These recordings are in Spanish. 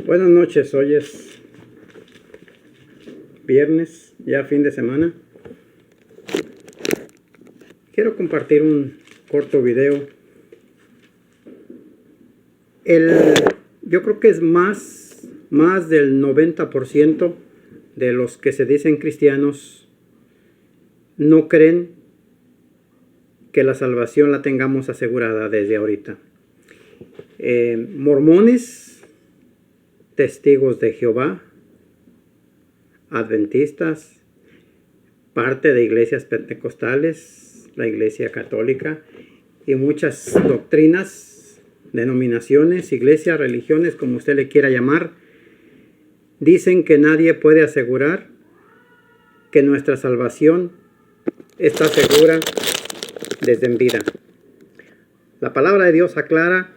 Buenas noches, hoy es viernes, ya fin de semana. Quiero compartir un corto video. Yo creo que es más del 90% de los que se dicen cristianos no creen que la salvación la tengamos asegurada desde ahorita. Mormones, testigos de Jehová, adventistas, parte de iglesias pentecostales, la iglesia católica y muchas doctrinas, denominaciones, iglesias, religiones, como usted le quiera llamar, dicen que nadie puede asegurar que nuestra salvación está segura desde en vida. La palabra de Dios aclara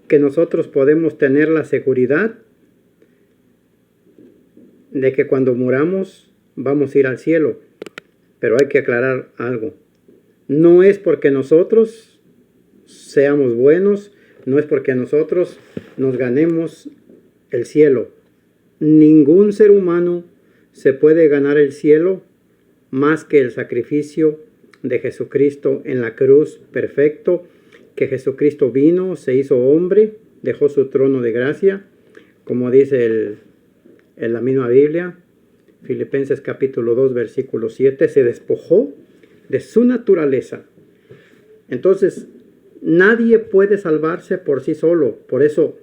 que nosotros podemos tener la seguridad de que cuando muramos vamos a ir al cielo. Pero hay que aclarar algo. No es porque nosotros seamos buenos, no es porque nosotros nos ganemos el cielo. Ningún ser humano se puede ganar el cielo más que el sacrificio de Jesucristo en la cruz perfecto, que Jesucristo vino, se hizo hombre, dejó su trono de gracia, como dice en la misma Biblia, Filipenses capítulo 2, versículo 7, se despojó de su naturaleza. Entonces, nadie puede salvarse por sí solo. Por eso,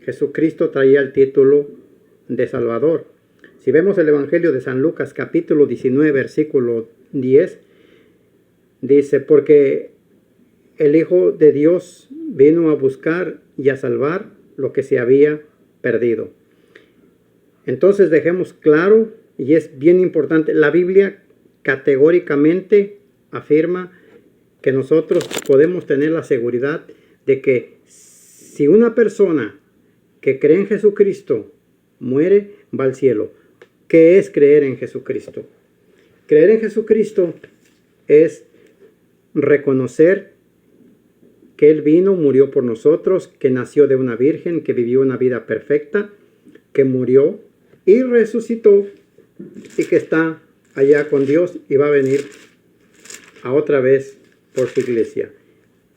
Jesucristo traía el título de Salvador. Si vemos el Evangelio de San Lucas, capítulo 19, versículo 10, dice, porque el Hijo de Dios vino a buscar y a salvar lo que se había perdido. Entonces dejemos claro, y es bien importante, la Biblia categóricamente afirma que nosotros podemos tener la seguridad de que si una persona que cree en Jesucristo muere, va al cielo. ¿Qué es creer en Jesucristo? Creer en Jesucristo es reconocer que Él vino, murió por nosotros, que nació de una virgen, que vivió una vida perfecta, que murió y resucitó y que está allá con Dios y va a venir a otra vez por su iglesia.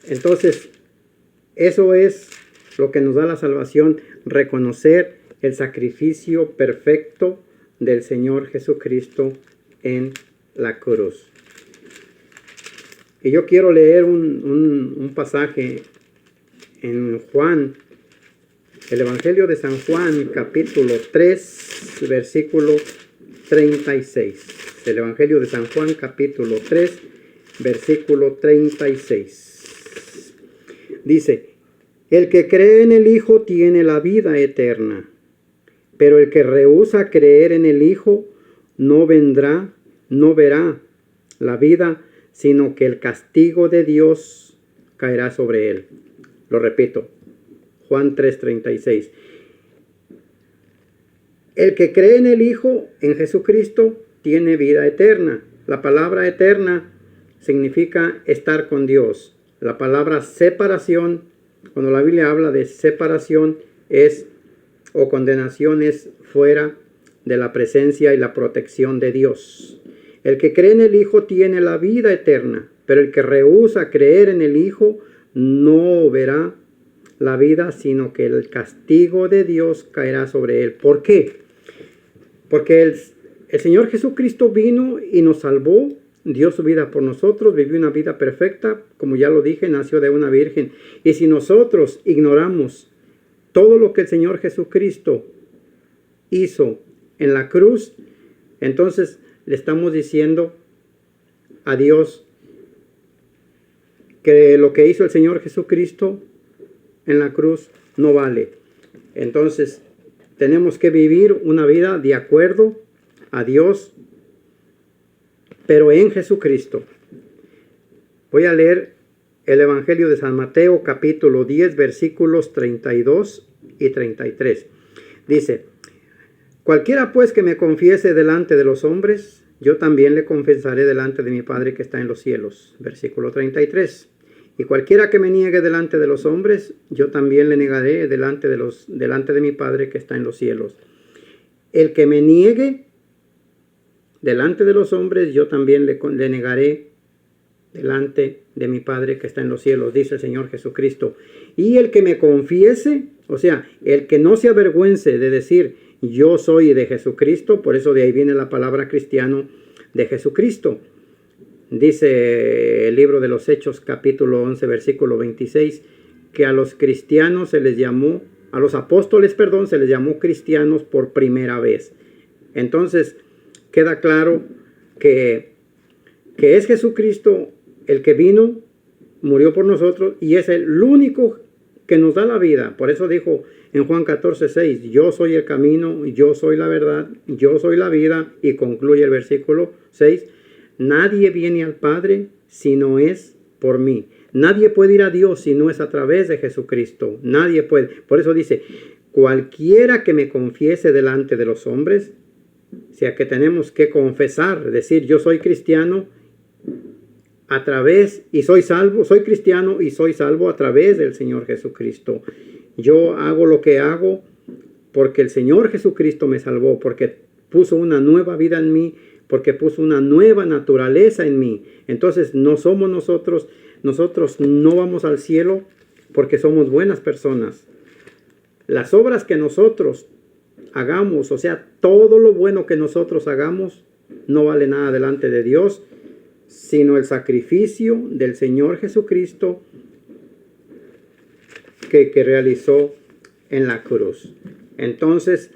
Entonces, eso es lo que nos da la salvación, reconocer el sacrificio perfecto del Señor Jesucristo en la cruz. Y yo quiero leer un pasaje en Juan, el Evangelio de San Juan, capítulo 3, versículo 36. El Evangelio de San Juan, capítulo 3, versículo 36. Dice, el que cree en el Hijo tiene la vida eterna, pero el que rehúsa creer en el Hijo no verá la vida, sino que el castigo de Dios caerá sobre él. Lo repito, Juan 3:36. El que cree en el Hijo, en Jesucristo, tiene vida eterna. La palabra eterna significa estar con Dios. La palabra separación, cuando la Biblia habla de separación, o condenación, es fuera de la presencia y la protección de Dios. El que cree en el Hijo tiene la vida eterna, pero el que rehúsa creer en el Hijo no verá la vida, sino que el castigo de Dios caerá sobre él. ¿Por qué? Porque el Señor Jesucristo vino y nos salvó, dio su vida por nosotros, vivió una vida perfecta, como ya lo dije, nació de una virgen. Y si nosotros ignoramos todo lo que el Señor Jesucristo hizo en la cruz, entonces le estamos diciendo a Dios que lo que hizo el Señor Jesucristo en la cruz no vale. Entonces tenemos que vivir una vida de acuerdo a Dios, pero en Jesucristo. Voy a leer el Evangelio de San Mateo, capítulo 10, versículos 32 y 33. Dice, cualquiera pues que me confiese delante de los hombres, yo también le confesaré delante de mi Padre que está en los cielos. Versículo 33. Y cualquiera que me niegue delante de los hombres, yo también le negaré delante de mi Padre que está en los cielos. El que me niegue delante de los hombres, yo también le negaré delante de mi Padre que está en los cielos, dice el Señor Jesucristo. Y el que me confiese, o sea, el que no se avergüence de decir yo soy de Jesucristo, por eso de ahí viene la palabra cristiano, de Jesucristo. Dice el libro de los Hechos, capítulo 11, versículo 26, que a los cristianos se les llamó, a los apóstoles, perdón, se les llamó cristianos por primera vez. Entonces, queda claro que es Jesucristo el que vino, murió por nosotros y es el único que nos da la vida. Por eso dijo en Juan 14, 6, yo soy el camino, yo soy la verdad, yo soy la vida. Y concluye el versículo 6, nadie viene al Padre si no es por mí. Nadie puede ir a Dios si no es a través de Jesucristo. Nadie puede. Por eso dice, cualquiera que me confiese delante de los hombres, o sea que tenemos que confesar, decir yo soy cristiano a través y soy salvo, soy cristiano y soy salvo a través del Señor Jesucristo. Yo hago lo que hago porque el Señor Jesucristo me salvó, porque puso una nueva vida en mí, porque puso una nueva naturaleza en mí. Entonces no somos nosotros no vamos al cielo porque somos buenas personas. Las obras que nosotros hagamos, o sea, todo lo bueno que nosotros hagamos, no vale nada delante de Dios, sino el sacrificio del Señor Jesucristo que realizó en la cruz. Entonces,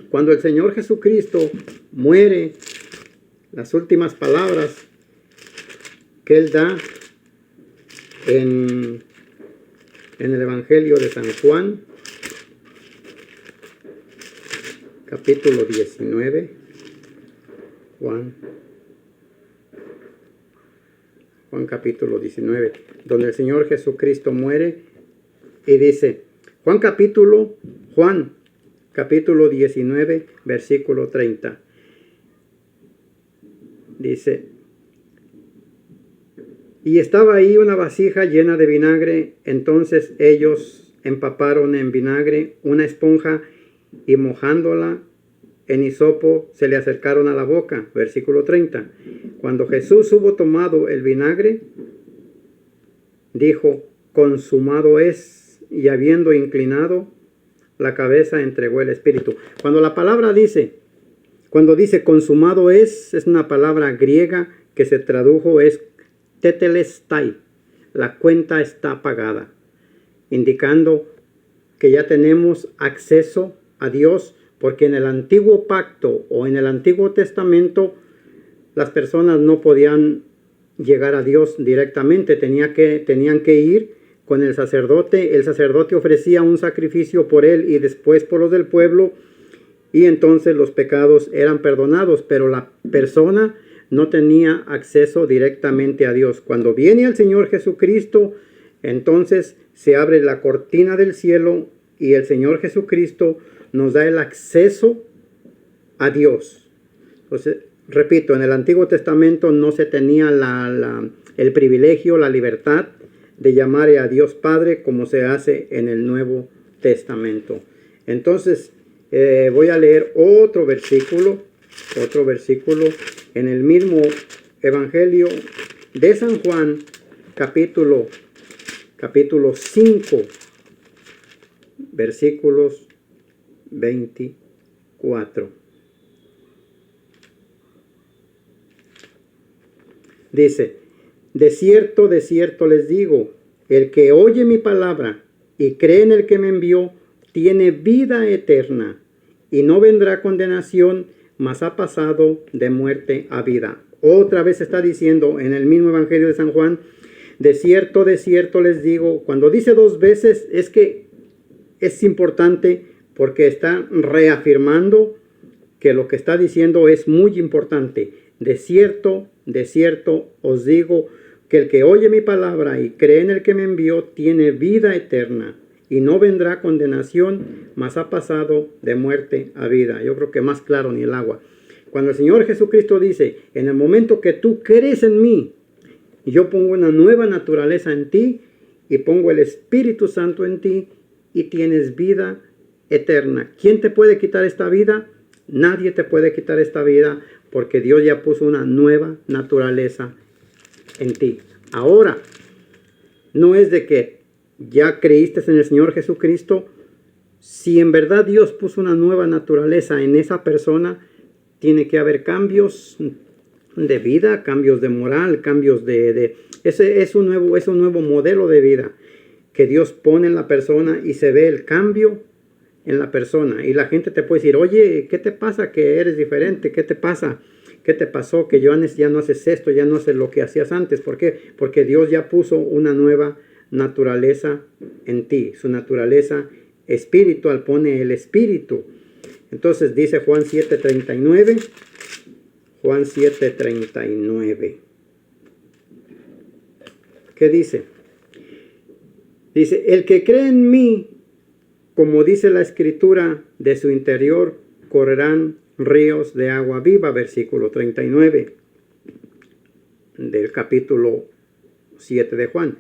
cuando el Señor Jesucristo muere, las últimas palabras que Él da en el Evangelio de San Juan, capítulo 19, Juan capítulo 19, donde el Señor Jesucristo muere y dice, Juan capítulo 19, versículo 30. Dice, y estaba ahí una vasija llena de vinagre, entonces ellos empaparon en vinagre una esponja y mojándola en hisopo se le acercaron a la boca. Versículo 30. Cuando Jesús hubo tomado el vinagre, dijo, consumado es, y habiendo inclinado la cabeza, entregó el espíritu. Cuando la palabra dice consumado es una palabra griega que se tradujo es tetelestai, la cuenta está pagada, indicando que ya tenemos acceso a Dios, porque en el antiguo pacto o en el antiguo testamento las personas no podían llegar a Dios directamente, tenían que ir con el sacerdote ofrecía un sacrificio por él y después por los del pueblo, y entonces los pecados eran perdonados, pero la persona no tenía acceso directamente a Dios. Cuando viene el Señor Jesucristo, entonces se abre la cortina del cielo y el Señor Jesucristo nos da el acceso a Dios. Entonces, repito, en el Antiguo Testamento no se tenía el privilegio, la libertad de llamar a Dios Padre como se hace en el Nuevo Testamento. Entonces, voy a leer otro versículo en el mismo Evangelio de San Juan, capítulo 5, versículos 24. Dice, de cierto les digo, el que oye mi palabra y cree en el que me envió, tiene vida eterna y no vendrá condenación, mas ha pasado de muerte a vida. Otra vez está diciendo en el mismo Evangelio de San Juan, de cierto les digo. Cuando dice dos veces es que es importante porque está reafirmando que lo que está diciendo es muy importante. De cierto os digo que el que oye mi palabra y cree en el que me envió tiene vida eterna y no vendrá condenación, mas ha pasado de muerte a vida. Yo creo que más claro ni el agua. Cuando el Señor Jesucristo dice, en el momento que tú crees en mí, Yo pongo una nueva naturaleza en ti y pongo el Espíritu Santo en ti y tienes vida eterna. ¿Quién te puede quitar esta vida? Nadie te puede quitar esta vida porque Dios ya puso una nueva naturaleza en ti. Ahora, no es de que ya creíste en el Señor Jesucristo. Si en verdad Dios puso una nueva naturaleza en esa persona, tiene que haber cambios de vida, cambios de moral, cambios ese es un nuevo modelo de vida que Dios pone en la persona y se ve el cambio en la persona. Y la gente te puede decir, oye, ¿qué te pasa que eres diferente? ¿Qué te pasa? ¿Qué te pasó que ya no haces esto, ya no haces lo que hacías antes? ¿Por qué? Porque Dios ya puso una nueva naturaleza en ti. Su naturaleza espiritual, pone el espíritu. Entonces dice Juan 7:39. Juan 7:39. ¿Qué dice? Dice, el que cree en mí, como dice la escritura, de su interior correrán ríos de agua viva. Versículo 39 del capítulo 7 de Juan.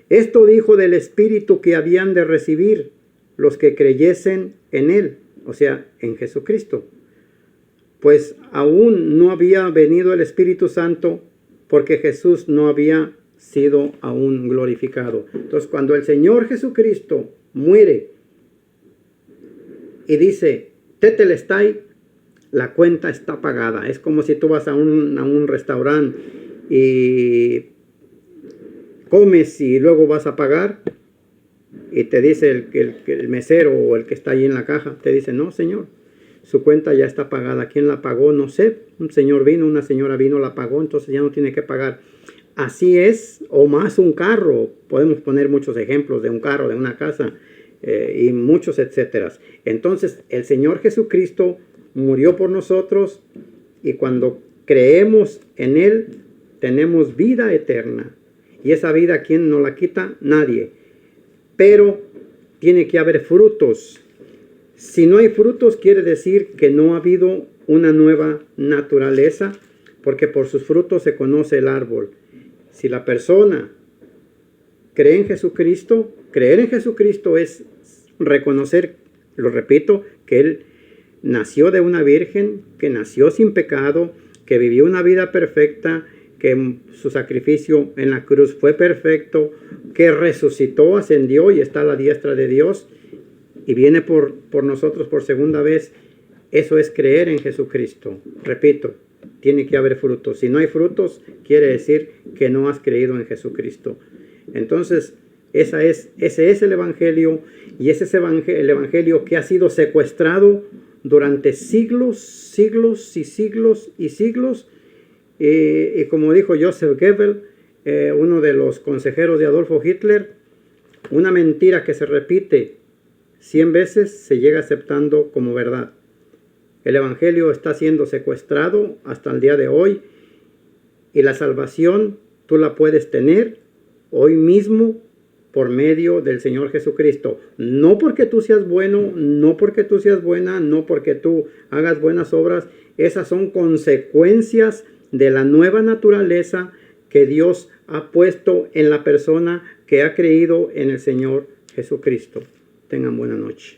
Esto dijo del Espíritu que habían de recibir los que creyesen en Él, o sea, en Jesucristo. Pues aún no había venido el Espíritu Santo porque Jesús no había sido aún glorificado. Entonces, cuando el Señor Jesucristo muere y dice, tetelestai, la cuenta está pagada. Es como si tú vas a un restaurante y comes y luego vas a pagar y te dice el mesero o el que está ahí en la caja, te dice, no, señor, su cuenta ya está pagada. ¿Quién la pagó? No sé. Un señor vino, una señora vino, la pagó, entonces ya no tiene que pagar. Así es, o más un carro. Podemos poner muchos ejemplos de un carro, de una casa y muchos etcétera. Entonces el Señor Jesucristo murió por nosotros y cuando creemos en Él tenemos vida eterna. Y esa vida, ¿quién nos la quita? Nadie. Pero tiene que haber frutos. Si no hay frutos, quiere decir que no ha habido una nueva naturaleza, porque por sus frutos se conoce el árbol. Si la persona cree en Jesucristo, creer en Jesucristo es reconocer, lo repito, que Él nació de una virgen, que nació sin pecado, que vivió una vida perfecta, que su sacrificio en la cruz fue perfecto, que resucitó, ascendió y está a la diestra de Dios y viene por nosotros por segunda vez. Eso es creer en Jesucristo. Repito, tiene que haber frutos. Si no hay frutos, quiere decir que no has creído en Jesucristo. Entonces, ese es el Evangelio, y ese es el Evangelio que ha sido secuestrado durante siglos, siglos y siglos y siglos. Y como dijo Joseph Goebbels, uno de los consejeros de Adolfo Hitler, una mentira que se repite 100 veces se llega aceptando como verdad. El Evangelio está siendo secuestrado hasta el día de hoy y la salvación tú la puedes tener hoy mismo por medio del Señor Jesucristo. No porque tú seas bueno, no porque tú seas buena, no porque tú hagas buenas obras. Esas son consecuencias de la nueva naturaleza que Dios ha puesto en la persona que ha creído en el Señor Jesucristo. Tengan buena noche.